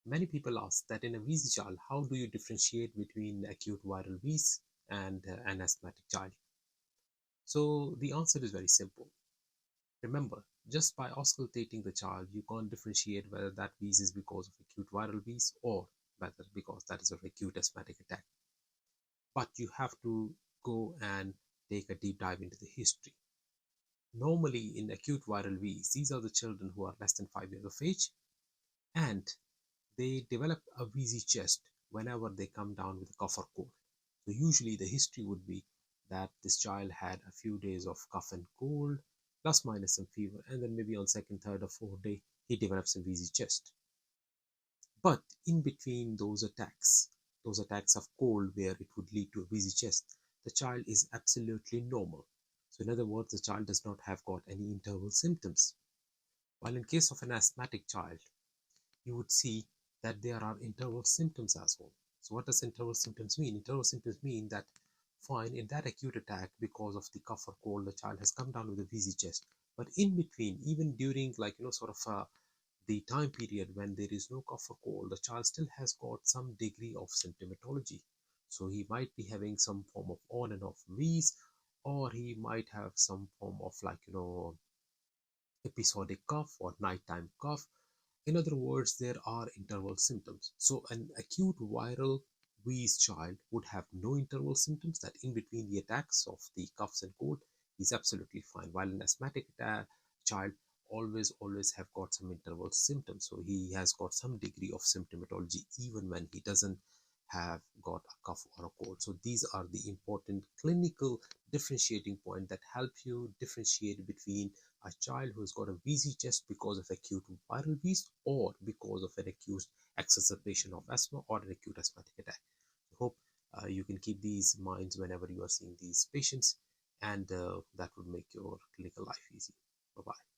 Many people ask that in a wheezy child, how do you differentiate between acute viral wheeze and an asthmatic child? So the answer is very simple. Remember, just by auscultating the child, you can't differentiate whether that wheeze is because of acute viral wheeze or whether because that is an acute asthmatic attack. But you have to go and take a deep dive into the history. Normally, in acute viral wheeze, these are the children who are less than 5 years of age, and they develop a wheezy chest whenever they come down with a cough or cold. So usually the history would be that this child had a few days of cough and cold, plus minus some fever, and then maybe on second, third, or fourth day he develops a wheezy chest. But in between those attacks of cold where it would lead to a wheezy chest, the child is absolutely normal. So in other words, the child does not have got any interval symptoms. While in case of an asthmatic child, you would see that there are interval symptoms as well. So what does interval symptoms mean? Interval symptoms mean that fine, in that acute attack, because of the cough or cold, the child has come down with a wheezy chest. But in between, even during like sort of the time period when there is no cough or cold, the child still has got some degree of symptomatology. So he might be having some form of on and off wheeze, or he might have some form of like episodic cough or nighttime cough. In other words, there are interval symptoms. So an acute viral wheeze child would have no interval symptoms, that in between the attacks of the coughs and cold is absolutely fine. While an asthmatic child always have got some interval symptoms. So he has got some degree of symptomatology even when he doesn't have got a cough or a cold. So these are the important clinical differentiating point that help you differentiate between a child who's got a wheezy chest because of acute viral wheeze or because of an acute exacerbation of asthma or an acute asthmatic attack. I hope you can keep these in mind whenever you are seeing these patients, and that would make your clinical life easy. Bye bye.